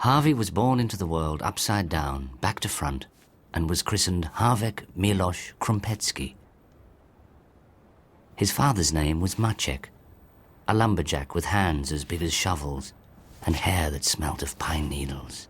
Harvie was born into the world upside down, back to front, and was christened Harvie Krumpet. His father's name was Maciek, a lumberjack with hands as big as shovels and hair that smelt of pine needles.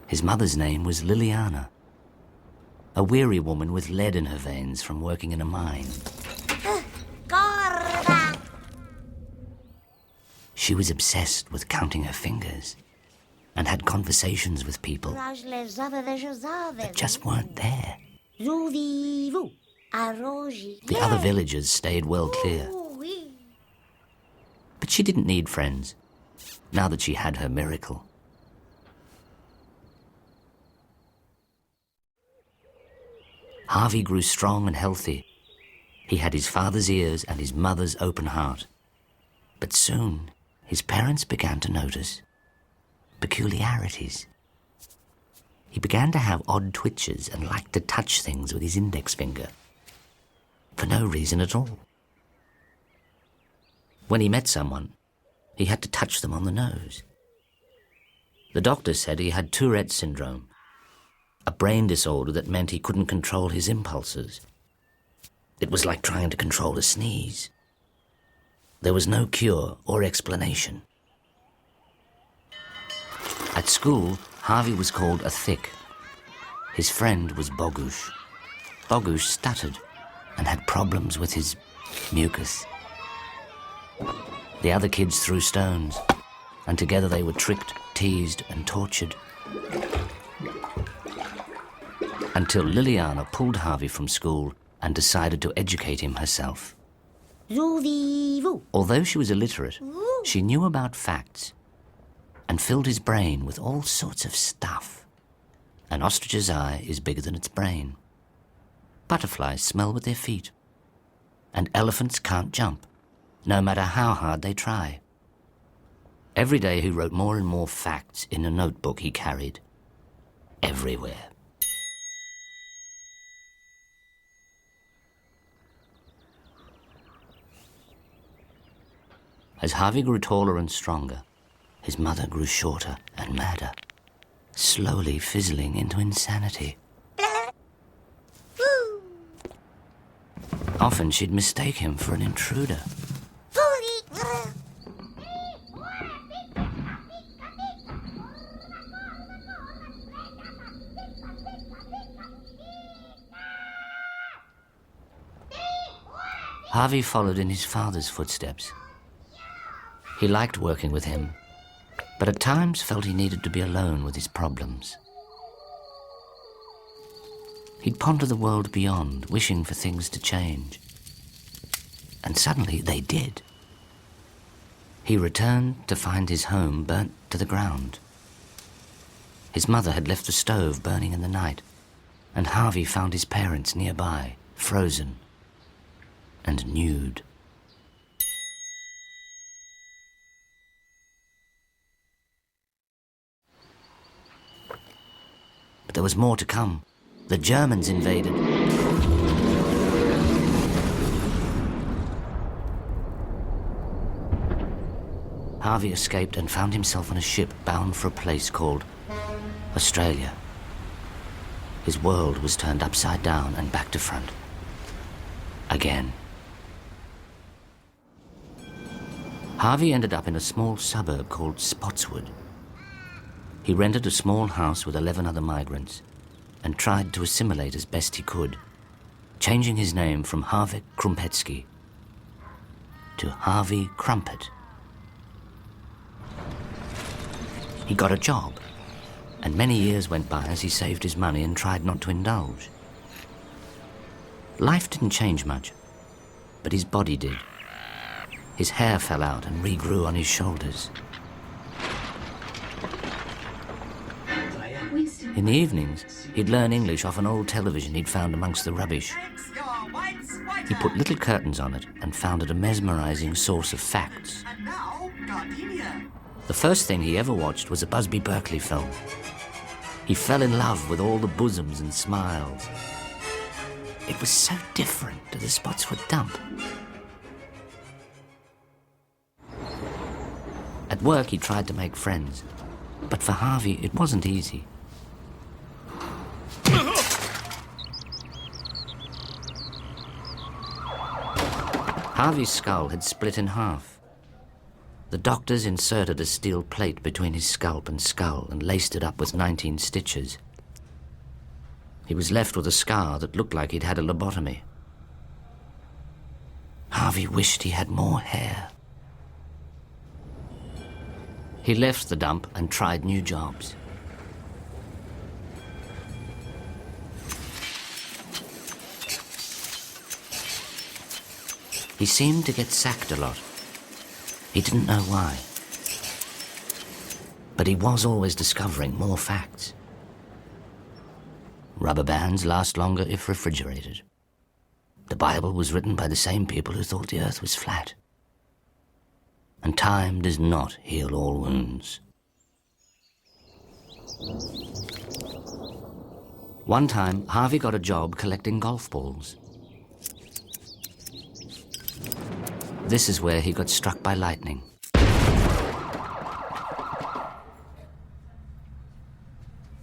His mother's name was Liliana, a weary woman with lead in her veins from working in a mine. She was obsessed with counting her fingers and had conversations with people that just weren't there. The other villagers stayed well clear. But she didn't need friends, now that she had her miracle. Harvie grew strong and healthy. He had his father's ears and his mother's open heart. But soon, his parents began to notice peculiarities. He began to have odd twitches and liked to touch things with his index finger, for no reason at all. When he met someone, he had to touch them on the nose. The doctor said he had Tourette's syndrome, a brain disorder that meant he couldn't control his impulses. It was like trying to control a sneeze. There was no cure or explanation. At school, Harvie was called a thick. His friend was Bogusz. Bogusz stuttered and had problems with his mucus. The other kids threw stones, and together they were tricked, teased, and tortured. Until Liliana pulled Harvie from school and decided to educate him herself. Although she was illiterate, she knew about facts and filled his brain with all sorts of stuff. An ostrich's eye is bigger than its brain. Butterflies smell with their feet. And elephants can't jump, no matter how hard they try. Every day he wrote more and more facts in a notebook he carried everywhere. As Harvie grew taller and stronger, his mother grew shorter and madder, slowly fizzling into insanity. Often she'd mistake him for an intruder. Harvie followed in his father's footsteps. He liked working with him, but at times felt he needed to be alone with his problems. He'd ponder the world beyond, wishing for things to change. And suddenly they did. He returned to find his home burnt to the ground. His mother had left the stove burning in the night, and Harvie found his parents nearby, frozen and nude. But there was more to come. The Germans invaded. Harvie escaped and found himself on a ship bound for a place called Australia. His world was turned upside down and back to front. Again. Harvie ended up in a small suburb called Spotswood. He rented a small house with 11 other migrants and tried to assimilate as best he could, changing his name from Harvie Krumpet to Harvie Krumpet. He got a job, and many years went by as he saved his money and tried not to indulge. Life didn't change much, but his body did. His hair fell out and regrew on his shoulders. In the evenings, he'd learn English off an old television he'd found amongst the rubbish. He put little curtains on it and found it a mesmerizing source of facts. The first thing he ever watched was a Busby Berkeley film. He fell in love with all the bosoms and smiles. It was so different to the Spotswood dump. At work, he tried to make friends, But for Harvie, it wasn't easy. Harvie's skull had split in half. The doctors inserted a steel plate between his scalp and skull and laced it up with 19 stitches. He was left with a scar that looked like he'd had a lobotomy. Harvie wished he had more hair. He left the dump and tried new jobs. He seemed to get sacked a lot. He didn't know why. But he was always discovering more facts. Rubber bands last longer if refrigerated. The Bible was written by the same people who thought the earth was flat. And time does not heal all wounds. One time, Harvie got a job collecting golf balls. This is where he got struck by lightning.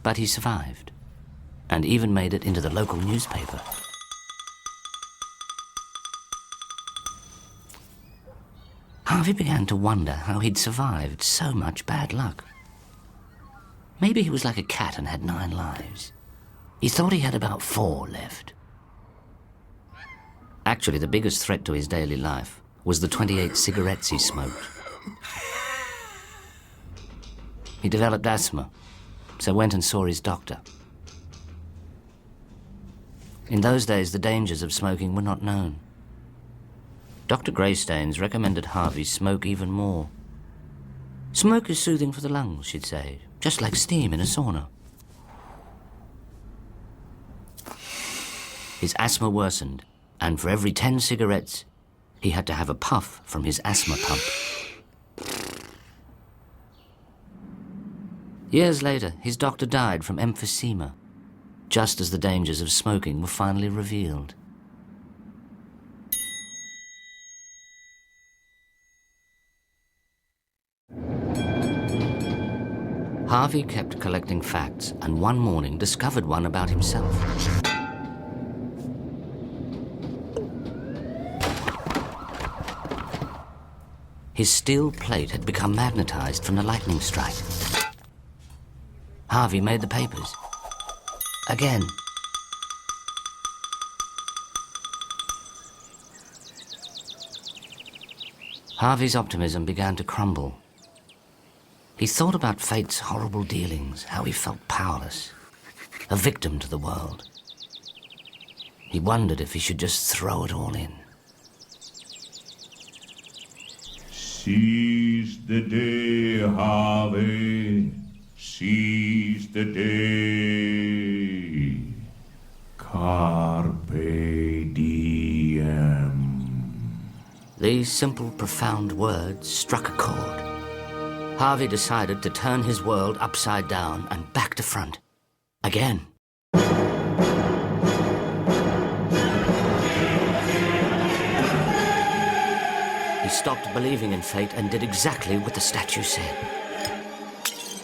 But he survived, and even made it into the local newspaper. Harvie began to wonder how he'd survived so much bad luck. Maybe he was like a cat and had 9 lives. He thought he had about 4 left. Actually, the biggest threat to his daily life was the 28 cigarettes he smoked. He developed asthma, so went and saw his doctor. In those days, the dangers of smoking were not known. Dr. Greystanes recommended Harvie smoke even more. Smoke is soothing for the lungs, she'd say, just like steam in a sauna. His asthma worsened, and for every 10 cigarettes, he had to have a puff from his asthma pump. Years later, his doctor died from emphysema, just as the dangers of smoking were finally revealed. Harvie kept collecting facts and one morning discovered one about himself. His steel plate had become magnetized from the lightning strike. Harvie made the papers. Again. Harvie's optimism began to crumble. He thought about fate's horrible dealings, how he felt powerless, a victim to the world. He wondered if he should just throw it all in. Seize the day, Harvie. Seize the day. Carpe diem. These simple, profound words struck a chord. Harvie decided to turn his world upside down and back to front. Again. He stopped believing in fate and did exactly what the statue said.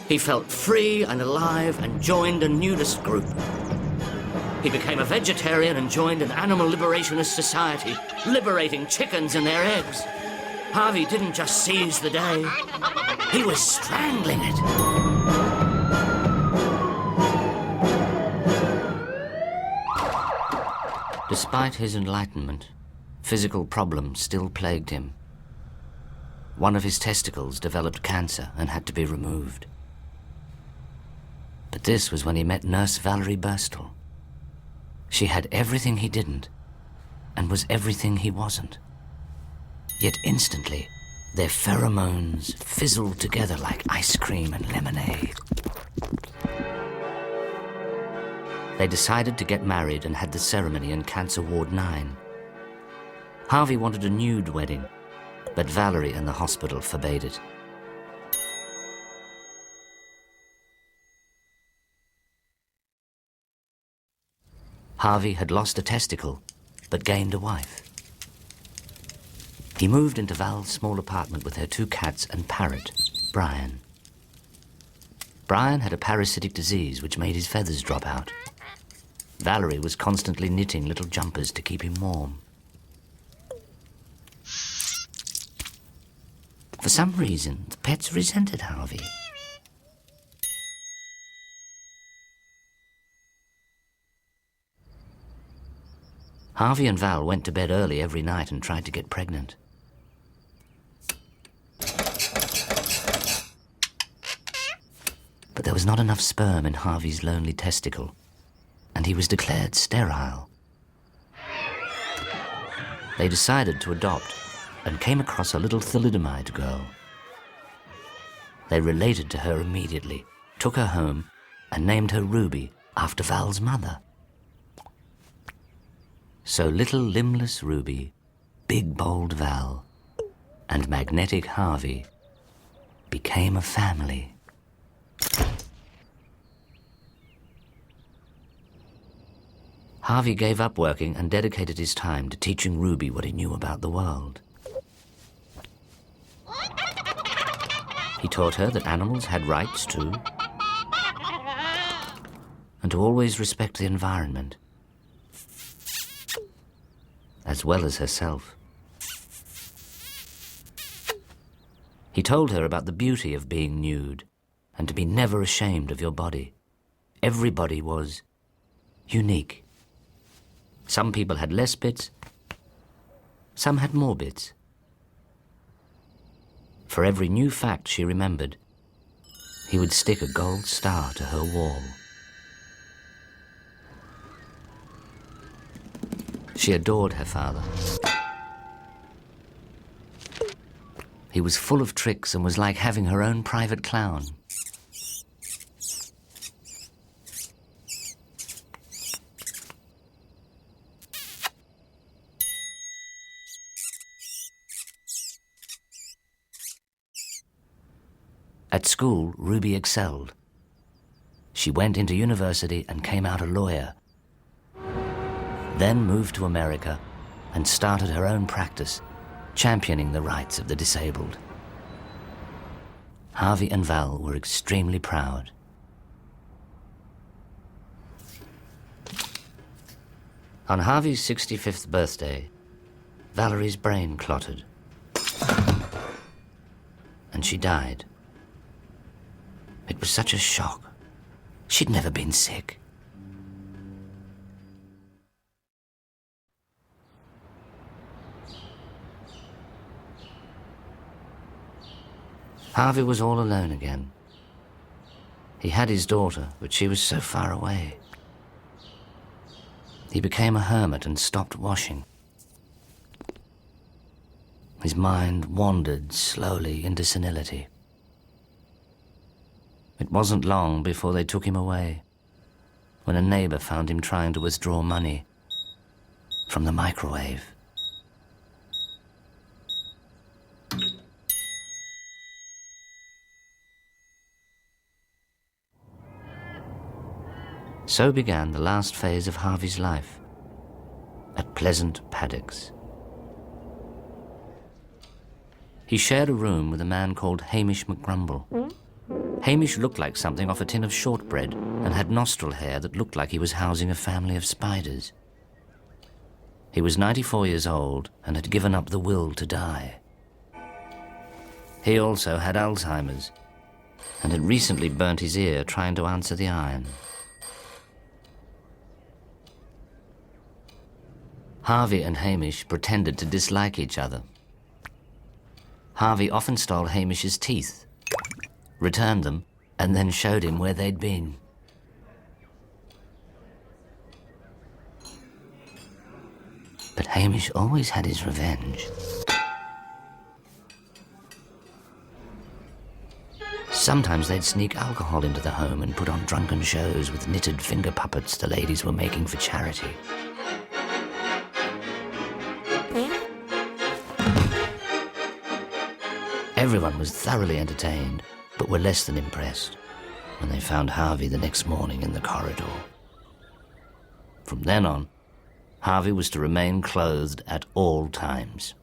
He felt free and alive and joined a nudist group. He became a vegetarian and joined an animal liberationist society, liberating chickens and their eggs. Harvie didn't just seize the day, he was strangling it. Despite his enlightenment, physical problems still plagued him. One of his testicles developed cancer and had to be removed. But this was when he met Nurse Valerie Burstle. She had everything he didn't, and was everything he wasn't. Yet instantly, their pheromones fizzled together like ice cream and lemonade. They decided to get married and had the ceremony in Cancer Ward 9. Harvie wanted a nude wedding, but Valerie and the hospital forbade it. Harvie had lost a testicle, but gained a wife. He moved into Val's small apartment with her 2 cats and parrot, Brian. Brian had a parasitic disease which made his feathers drop out. Valerie was constantly knitting little jumpers to keep him warm. For some reason, the pets resented Harvie. Harvie and Val went to bed early every night and tried to get pregnant. But there was not enough sperm in Harvie's lonely testicle, and he was declared sterile. They decided to adopt and came across a little thalidomide girl. They related to her immediately, took her home, and named her Ruby after Val's mother. So little limbless Ruby, big bold Val, and magnetic Harvie became a family. Harvie gave up working and dedicated his time to teaching Ruby what he knew about the world. He taught her that animals had rights too, and to always respect the environment, as well as herself. He told her about the beauty of being nude and to be never ashamed of your body. Everybody was unique. Some people had less bits, some had more bits. For every new fact she remembered, he would stick a gold star to her wall. She adored her father. He was full of tricks and was like having her own private clown. At school, Ruby excelled. She went into university and came out a lawyer. Then moved to America and started her own practice, championing the rights of the disabled. Harvie and Val were extremely proud. On Harvie's 65th birthday, Valerie's brain clotted, and she died. It was such a shock. She'd never been sick. Harvie was all alone again. He had his daughter, but she was so far away. He became a hermit and stopped washing. His mind wandered slowly into senility. It wasn't long before they took him away, when a neighbor found him trying to withdraw money from the microwave. So began the last phase of Harvie's life at Pleasant Paddocks. He shared a room with a man called Hamish McGrumble. Hamish looked like something off a tin of shortbread and had nostril hair that looked like he was housing a family of spiders. He was 94 years old and had given up the will to die. He also had Alzheimer's and had recently burnt his ear trying to answer the iron. Harvie and Hamish pretended to dislike each other. Harvie often stole Hamish's teeth, returned them, and then showed him where they'd been. But Hamish always had his revenge. Sometimes they'd sneak alcohol into the home and put on drunken shows with knitted finger puppets the ladies were making for charity. Everyone was thoroughly entertained, but were less than impressed when they found Harvie the next morning in the corridor. From then on, Harvie was to remain clothed at all times.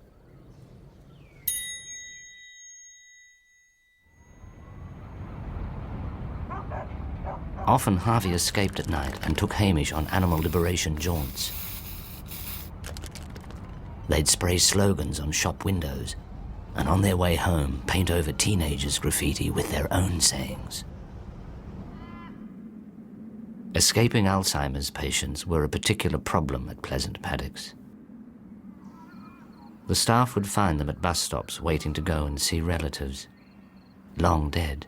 Often Harvie escaped at night and took Hamish on animal liberation jaunts. They'd spray slogans on shop windows, and on their way home paint over teenagers' graffiti with their own sayings. Escaping Alzheimer's patients were a particular problem at Pleasant Paddocks. The staff would find them at bus stops waiting to go and see relatives, long dead.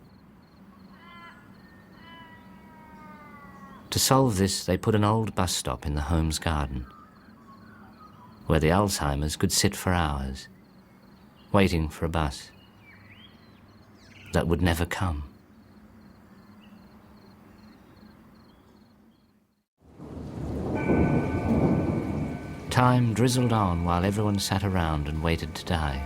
To solve this, they put an old bus stop in the home's garden, where the Alzheimers could sit for hours, waiting for a bus that would never come. Time drizzled on while everyone sat around and waited to die.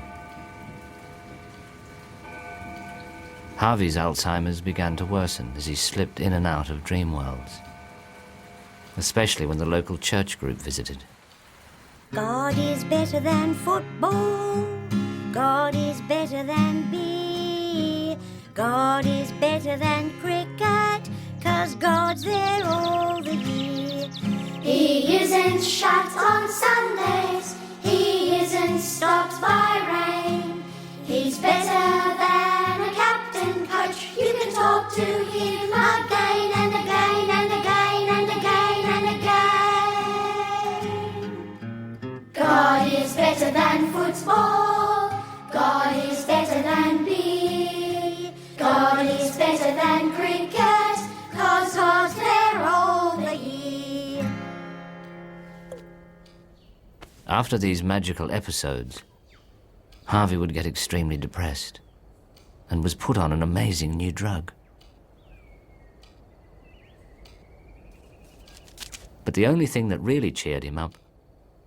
Harvie's Alzheimer's began to worsen as he slipped in and out of dream worlds, especially when the local church group visited. God is better than football. God is better than beer. God is better than cricket, 'cause God's there all the year. He isn't shut on Sundays. He isn't stopped by rain. He's better than a captain coach. You can talk to him again and again and again and again and again. God is better than football. God is better than beer. God is better than cricket, 'cause God's there all the year. After these magical episodes, Harvie would get extremely depressed and was put on an amazing new drug. But the only thing that really cheered him up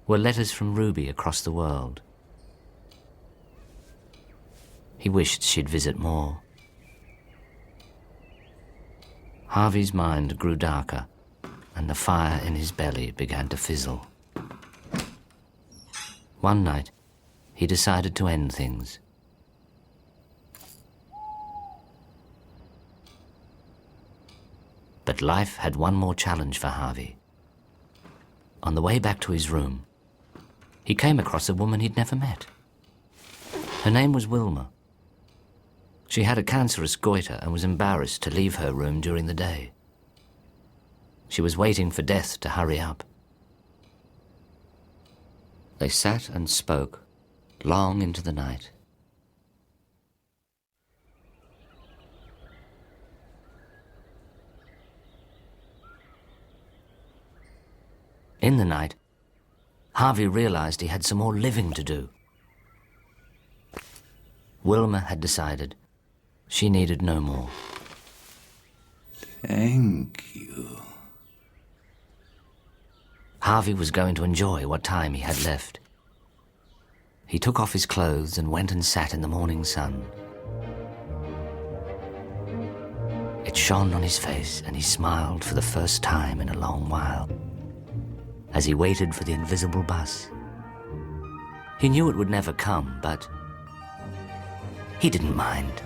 were letters from Ruby across the world. He wished she'd visit more. Harvie's mind grew darker, and the fire in his belly began to fizzle. One night, he decided to end things. But life had one more challenge for Harvie. On the way back to his room, he came across a woman he'd never met. Her name was Wilma. She had a cancerous goiter and was embarrassed to leave her room during the day. She was waiting for death to hurry up. They sat and spoke long into the night. In the night, Harvie realized he had some more living to do. Wilma had decided she needed no more. Thank you. Harvie was going to enjoy what time he had left. He took off his clothes and went and sat in the morning sun. It shone on his face and he smiled for the first time in a long while as he waited for the invisible bus. He knew it would never come, but he didn't mind.